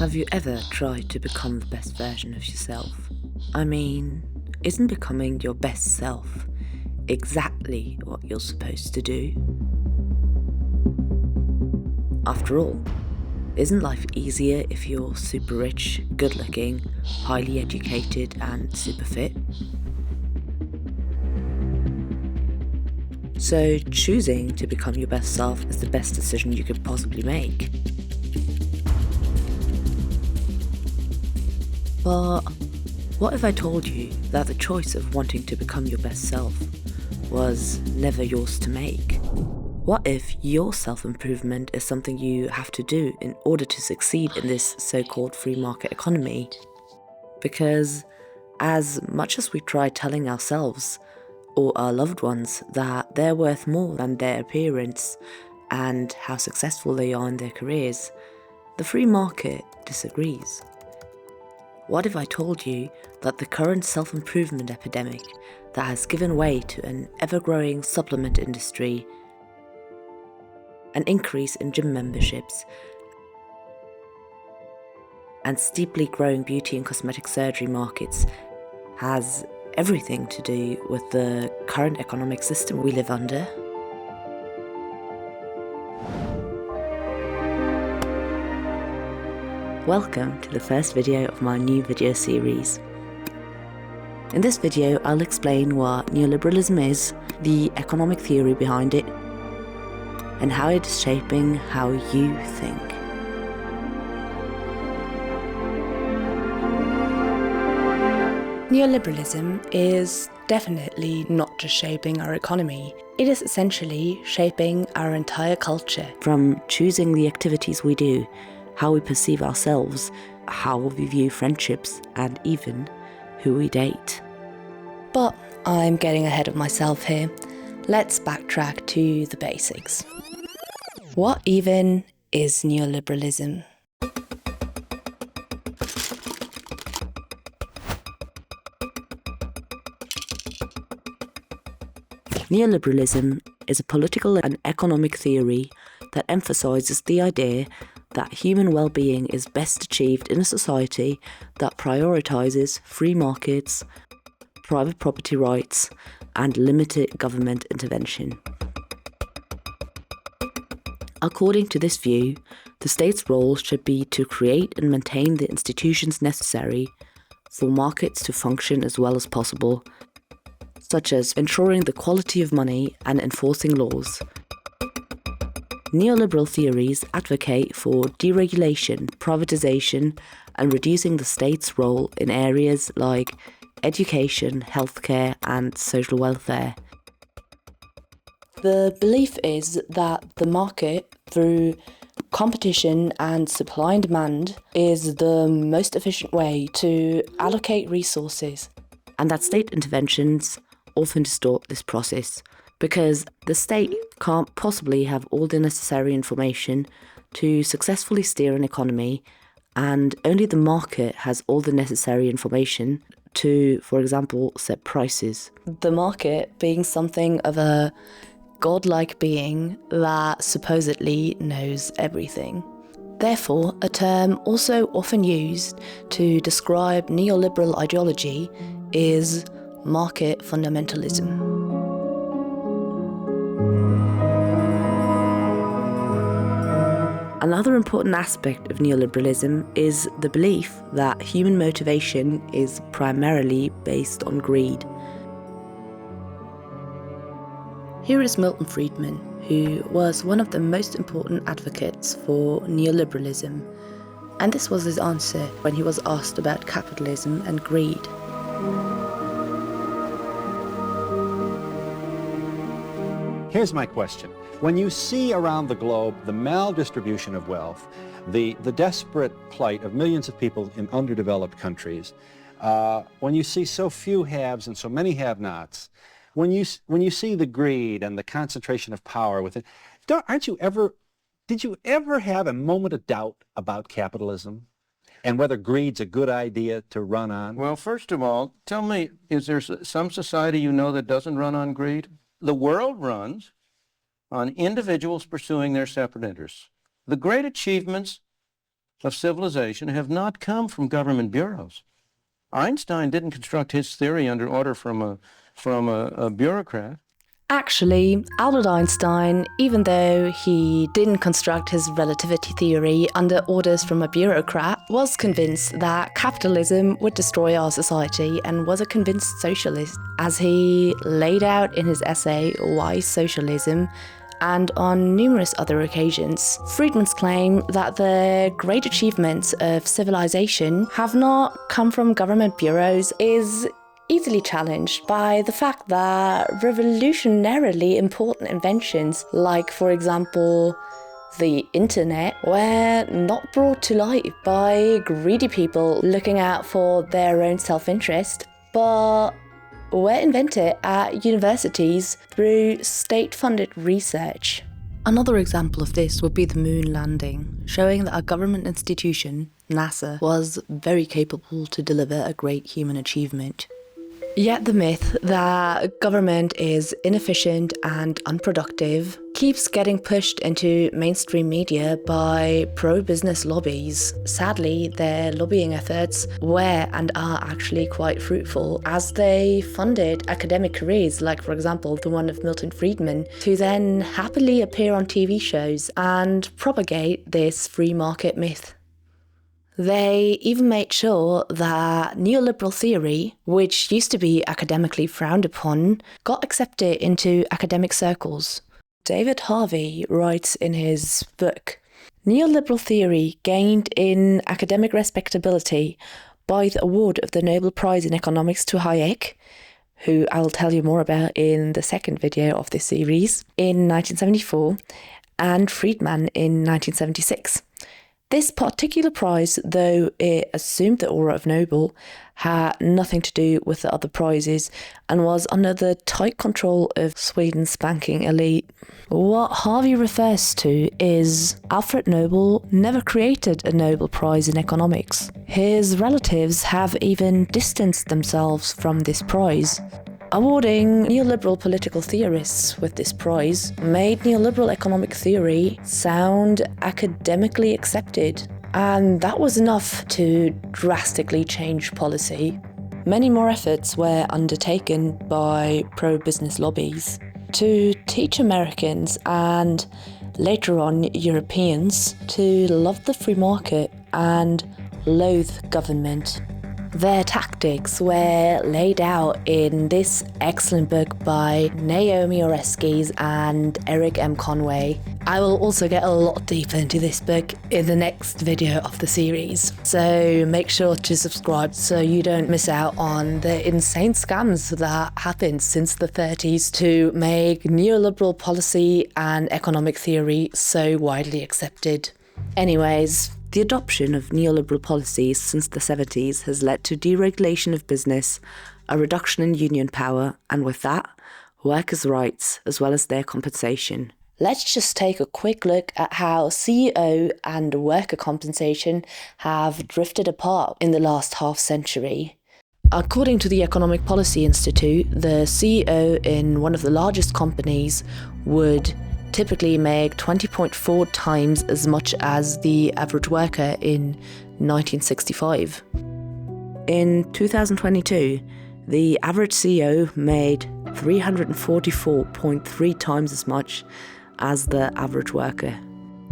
Have you ever tried to become the best version of yourself? I mean, isn't becoming your best self exactly what you're supposed to do? After all, isn't life easier if you're super rich, good looking, highly educated, and super fit? So choosing to become your best self is the best decision you could possibly make. But what if I told you that the choice of wanting to become your best self was never yours to make? What if your self-improvement is something you have to do in order to succeed in this so-called free market economy? Because as much as we try telling ourselves or our loved ones that they're worth more than their appearance and how successful they are in their careers, the free market disagrees. What if I told you that the current self-improvement epidemic that has given way to an ever-growing supplement industry, an increase in gym memberships, and steeply growing beauty and cosmetic surgery markets has everything to do with the current economic system we live under? Welcome to the first video of my new video series. In this video, I'll explain what neoliberalism is, the economic theory behind it, and how it is shaping how you think. Neoliberalism is definitely not just shaping our economy, it is essentially shaping our entire culture. From choosing the activities we do, how we perceive ourselves, how we view friendships, and even who we date. But I'm getting ahead of myself here. Let's backtrack to the basics. What even is neoliberalism? Neoliberalism is a political and economic theory that emphasizes the idea that human well-being is best achieved in a society that prioritizes free markets, private property rights, and limited government intervention. According to this view, the state's role should be to create and maintain the institutions necessary for markets to function as well as possible, such as ensuring the quality of money and enforcing laws. Neoliberal theories advocate for deregulation, privatization, and reducing the state's role in areas like education, healthcare, and social welfare. The belief is that the market, through competition and supply and demand, is the most efficient way to allocate resources. And that state interventions often distort this process, because the state can't possibly have all the necessary information to successfully steer an economy, and only the market has all the necessary information to, for example, set prices. The market being something of a godlike being that supposedly knows everything. Therefore, a term also often used to describe neoliberal ideology is market-fundamentalism. Another important aspect of neoliberalism is the belief that human motivation is primarily based on greed. Here is Milton Friedman, who was one of the most important advocates for neoliberalism, and this was his answer when he was asked about capitalism and greed. Here's my question. When you see around the globe the maldistribution of wealth, the desperate plight of millions of people in underdeveloped countries, when you see so few haves and so many have-nots, when you see the greed and the concentration of power within, did you ever have a moment of doubt about capitalism and whether greed's a good idea to run on? Well, first of all, tell me, is there some society you know that doesn't run on greed? The world runs on individuals pursuing their separate interests. The great achievements of civilization have not come from government bureaus. Einstein didn't construct his theory under order from a bureaucrat. Actually, Albert Einstein, even though he didn't construct his relativity theory under orders from a bureaucrat, was convinced that capitalism would destroy our society and was a convinced socialist, as he laid out in his essay Why Socialism, and on numerous other occasions. Friedman's claim that the great achievements of civilization have not come from government bureaus is easily challenged by the fact that revolutionarily important inventions, like for example the internet, were not brought to light by greedy people looking out for their own self-interest, but were invented at universities through state-funded research. Another example of this would be the moon landing, showing that a government institution, NASA, was very capable to deliver a great human achievement. Yet the myth that government is inefficient and unproductive keeps getting pushed into mainstream media by pro-business lobbies. Sadly, their lobbying efforts were and are actually quite fruitful, as they funded academic careers, like for example the one of Milton Friedman, to then happily appear on TV shows and propagate this free market myth. They even made sure that neoliberal theory, which used to be academically frowned upon, got accepted into academic circles. David Harvey writes in his book, "Neoliberal theory gained in academic respectability by the award of the Nobel Prize in Economics to Hayek, who I'll tell you more about in the second video of this series, in 1974, and Friedman in 1976. This particular prize, though it assumed the aura of Nobel, had nothing to do with the other prizes and was under the tight control of Sweden's banking elite. What Harvey refers to is Alfred Nobel never created a Nobel Prize in economics. His relatives have even distanced themselves from this prize. Awarding neoliberal political theorists with this prize made neoliberal economic theory sound academically accepted, and that was enough to drastically change policy. Many more efforts were undertaken by pro-business lobbies to teach Americans and later on Europeans to love the free market and loathe government. Their tactics were laid out in this excellent book by Naomi Oreskes and Eric M. Conway. I will also get a lot deeper into this book in the next video of the series, so make sure to subscribe so you don't miss out on the insane scams that happened since the 30s to make neoliberal policy and economic theory so widely accepted. Anyways, the adoption of neoliberal policies since the 70s has led to deregulation of business, a reduction in union power, and with that, workers' rights as well as their compensation. Let's just take a quick look at how CEO and worker compensation have drifted apart in the last half century. According to the Economic Policy Institute, the CEO in one of the largest companies would typically make 20.4 times as much as the average worker in 1965. In 2022, the average CEO made 344.3 times as much as the average worker.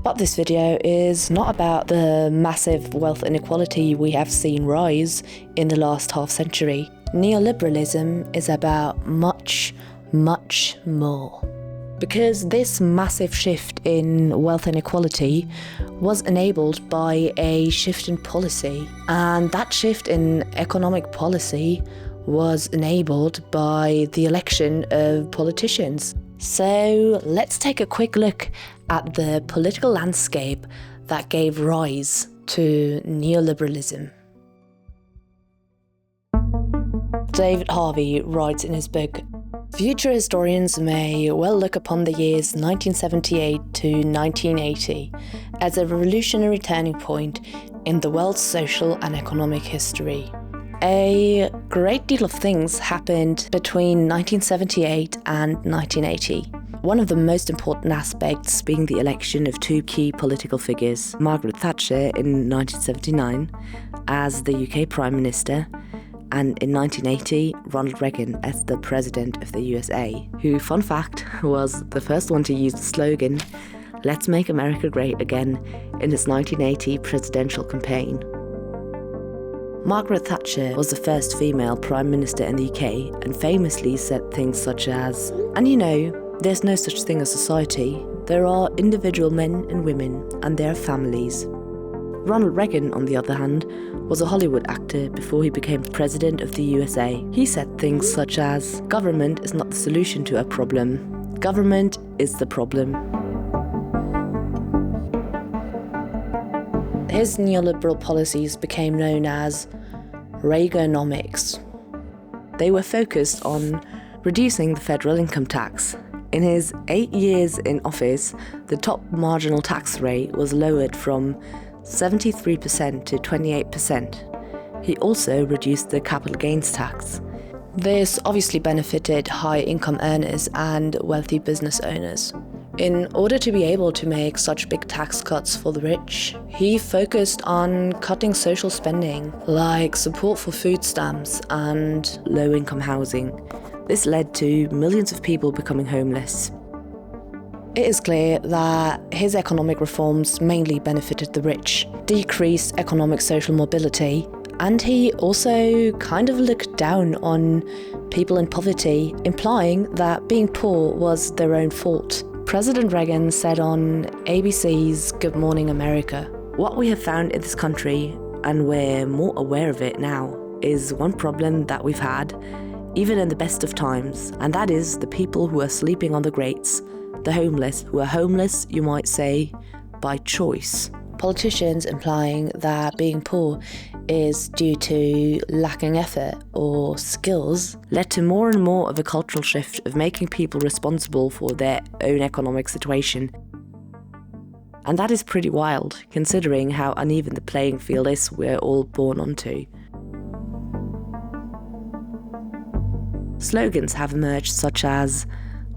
But this video is not about the massive wealth inequality we have seen rise in the last half century. Neoliberalism is about much, much more. Because this massive shift in wealth inequality was enabled by a shift in policy, and that shift in economic policy was enabled by the election of politicians. So let's take a quick look at the political landscape that gave rise to neoliberalism. David Harvey writes in his book, "Future historians may well look upon the years 1978 to 1980 as a revolutionary turning point in the world's social and economic history. A great deal of things happened between 1978 and 1980. One of the most important aspects being the election of two key political figures, Margaret Thatcher in 1979 as the UK Prime Minister, and in 1980, Ronald Reagan as the President of the USA, who, fun fact, was the first one to use the slogan, "Let's make America great again," in his 1980 presidential campaign. Margaret Thatcher was the first female Prime Minister in the UK and famously said things such as, "And you know, there's no such thing as society. There are individual men and women and their families." Ronald Reagan, on the other hand, was a Hollywood actor before he became President of the USA. He said things such as, "Government is not the solution to a problem. Government is the problem." His neoliberal policies became known as Reaganomics. They were focused on reducing the federal income tax. In his 8 years in office, the top marginal tax rate was lowered from 73% to 28%. He also reduced the capital gains tax. This obviously benefited high-income earners and wealthy business owners. In order to be able to make such big tax cuts for the rich, he focused on cutting social spending, like support for food stamps and low-income housing. This led to millions of people becoming homeless. It is clear that his economic reforms mainly benefited the rich, decreased economic social mobility, and he also kind of looked down on people in poverty, implying that being poor was their own fault. President Reagan said on ABC's Good Morning America, "What we have found in this country, and we're more aware of it now, is one problem that we've had, even in the best of times, and that is the people who are sleeping on the grates, the homeless, who are homeless, you might say, by choice." Politicians implying that being poor is due to lacking effort or skills led to more and more of a cultural shift of making people responsible for their own economic situation. And that is pretty wild, considering how uneven the playing field is we're all born onto. Slogans have emerged such as,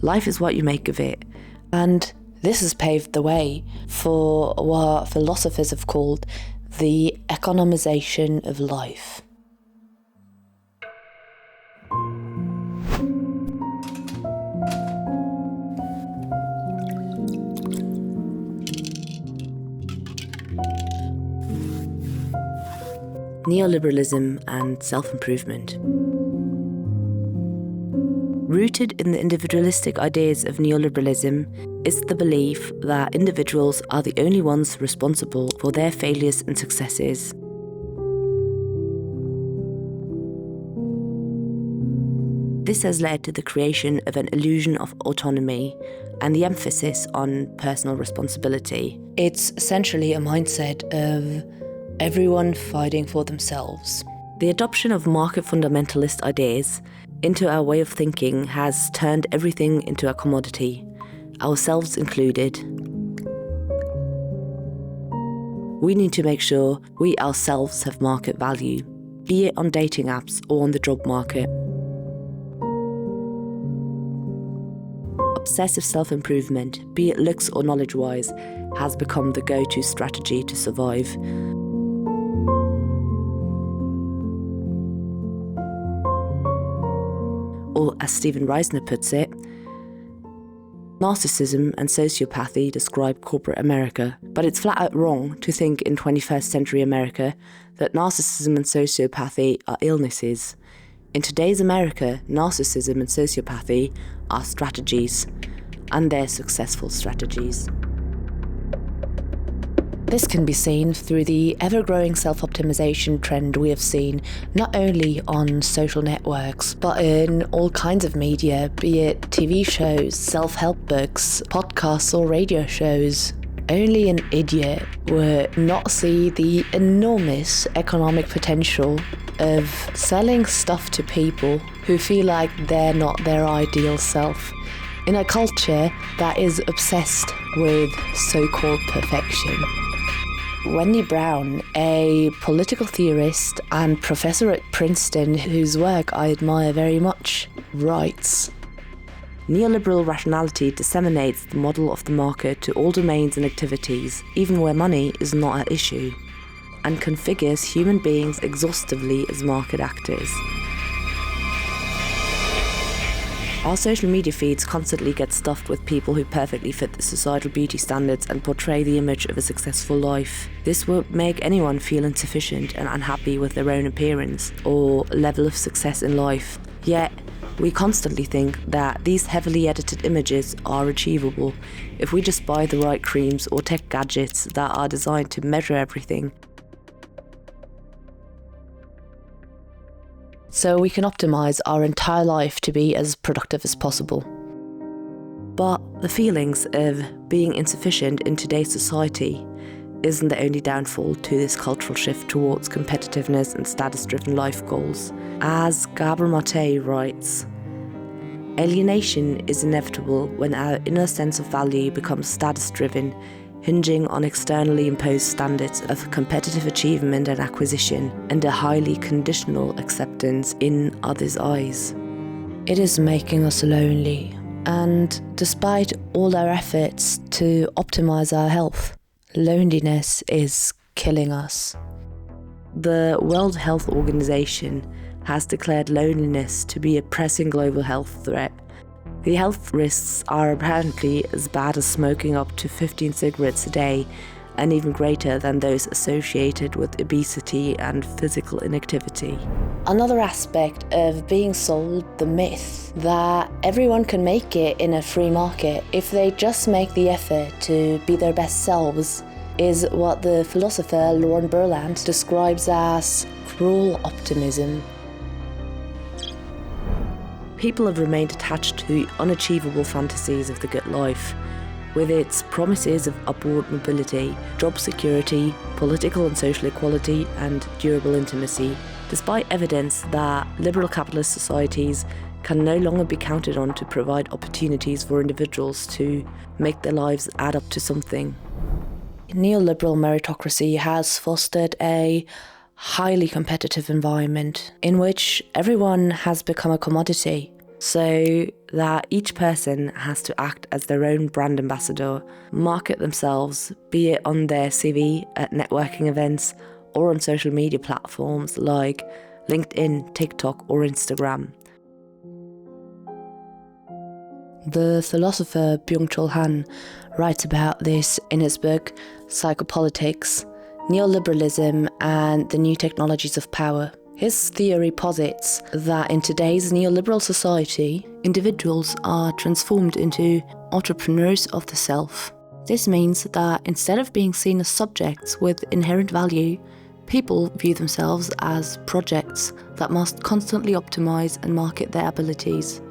"Life is what you make of it," and this has paved the way for what philosophers have called the economisation of life. Neoliberalism and self-improvement. Rooted in the individualistic ideas of neoliberalism is the belief that individuals are the only ones responsible for their failures and successes. This has led to the creation of an illusion of autonomy and the emphasis on personal responsibility. It's essentially a mindset of everyone fighting for themselves. The adoption of market-fundamentalist ideas into our way of thinking has turned everything into a commodity, ourselves included. We need to make sure we ourselves have market value, be it on dating apps or on the job market. Obsessive self-improvement, be it looks or knowledge-wise, has become the go-to strategy to survive. Or, as Stephen Reisner puts it, narcissism and sociopathy describe corporate America, but it's flat out wrong to think in 21st century America that narcissism and sociopathy are illnesses. In today's America, narcissism and sociopathy are strategies, and they're successful strategies. This can be seen through the ever-growing self-optimization trend we have seen not only on social networks, but in all kinds of media, be it TV shows, self-help books, podcasts or radio shows. Only an idiot would not see the enormous economic potential of selling stuff to people who feel like they're not their ideal self, in a culture that is obsessed with so-called perfection. Wendy Brown, a political theorist and professor at Princeton whose work I admire very much, writes, Neoliberal rationality disseminates the model of the market to all domains and activities, even where money is not at issue, and configures human beings exhaustively as market actors. Our social media feeds constantly get stuffed with people who perfectly fit the societal beauty standards and portray the image of a successful life. This will make anyone feel insufficient and unhappy with their own appearance or level of success in life. Yet, we constantly think that these heavily edited images are achievable if we just buy the right creams or tech gadgets that are designed to measure everything. So we can optimise our entire life to be as productive as possible. But the feelings of being insufficient in today's society isn't the only downfall to this cultural shift towards competitiveness and status-driven life goals. As Gabriel Maté writes, alienation is inevitable when our inner sense of value becomes status-driven, hinging on externally imposed standards of competitive achievement and acquisition, and a highly conditional acceptance in others' eyes. It is making us lonely, and despite all our efforts to optimise our health, loneliness is killing us. The World Health Organization has declared loneliness to be a pressing global health threat. The health risks are apparently as bad as smoking up to 15 cigarettes a day, and even greater than those associated with obesity and physical inactivity. Another aspect of being sold the myth that everyone can make it in a free market if they just make the effort to be their best selves is what the philosopher Laurent Berland describes as cruel optimism. People have remained attached to unachievable fantasies of the good life, with its promises of upward mobility, job security, political and social equality, and durable intimacy, despite evidence that liberal capitalist societies can no longer be counted on to provide opportunities for individuals to make their lives add up to something. Neoliberal meritocracy has fostered a highly competitive environment in which everyone has become a commodity, so that each person has to act as their own brand ambassador, market themselves, be it on their CV, at networking events, or on social media platforms like LinkedIn, TikTok, or Instagram. The philosopher Byung-Chul Han writes about this in his book Psychopolitics, Neoliberalism and the New Technologies of Power. His theory posits that in today's neoliberal society, individuals are transformed into entrepreneurs of the self. This means that instead of being seen as subjects with inherent value, people view themselves as projects that must constantly optimize and market their abilities.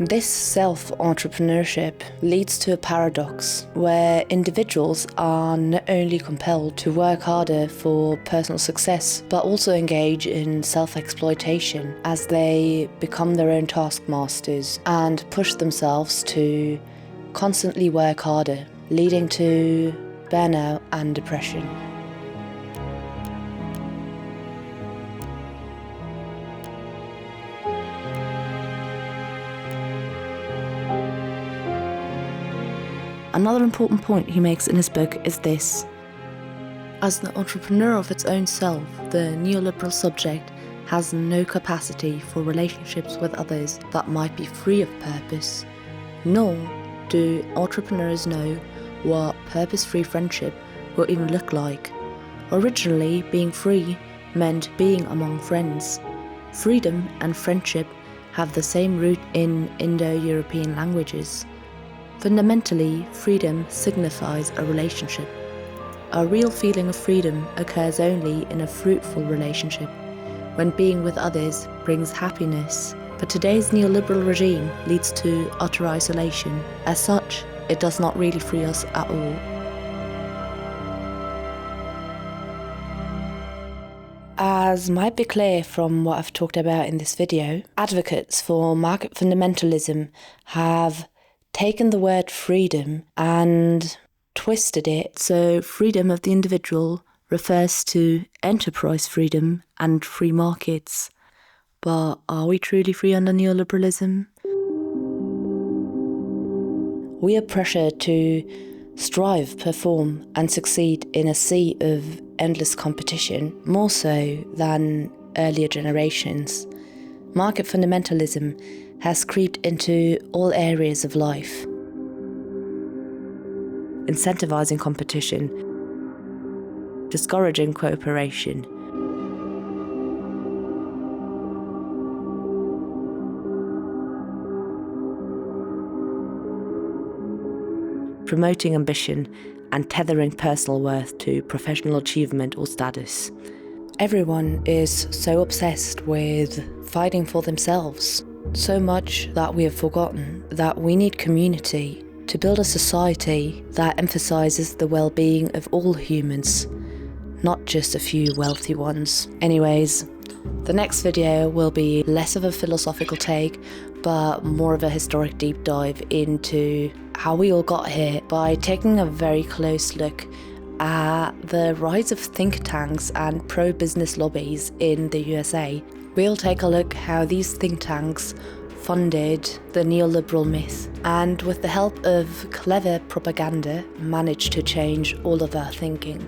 This self-entrepreneurship leads to a paradox where individuals are not only compelled to work harder for personal success, but also engage in self-exploitation as they become their own taskmasters and push themselves to constantly work harder, leading to burnout and depression. Another important point he makes in his book is this. As the entrepreneur of its own self, the neoliberal subject has no capacity for relationships with others that might be free of purpose, nor do entrepreneurs know what purpose-free friendship will even look like. Originally, being free meant being among friends. Freedom and friendship have the same root in Indo-European languages. Fundamentally, freedom signifies a relationship. A real feeling of freedom occurs only in a fruitful relationship, when being with others brings happiness. But today's neoliberal regime leads to utter isolation. As such, it does not really free us at all. As might be clear from what I've talked about in this video, advocates for market fundamentalism have taken the word freedom and twisted it so freedom of the individual refers to enterprise freedom and free markets. But are we truly free under neoliberalism? We are pressured to strive, perform, and succeed in a sea of endless competition, more so than earlier generations. Market fundamentalism has creeped into all areas of life, incentivizing competition, discouraging cooperation, promoting ambition, and tethering personal worth to professional achievement or status. Everyone is so obsessed with fighting for themselves, so much that we have forgotten that we need community to build a society that emphasizes the well-being of all humans, not just a few wealthy ones. Anyways, the next video will be less of a philosophical take, but more of a historic deep dive into how we all got here by taking a very close look at the rise of think tanks and pro-business lobbies in the USA. We'll take a look how these think tanks funded the neoliberal myth, and with the help of clever propaganda, managed to change all of our thinking.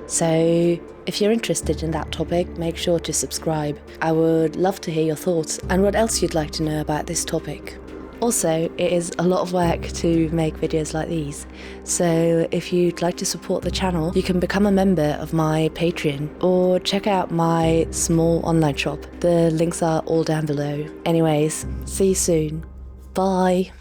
So if you're interested in that topic, make sure to subscribe. I would love to hear your thoughts and what else you'd like to know about this topic. Also, it is a lot of work to make videos like these, so if you'd like to support the channel, you can become a member of my Patreon or check out my small online shop. The links are all down below. Anyways, see you soon. Bye.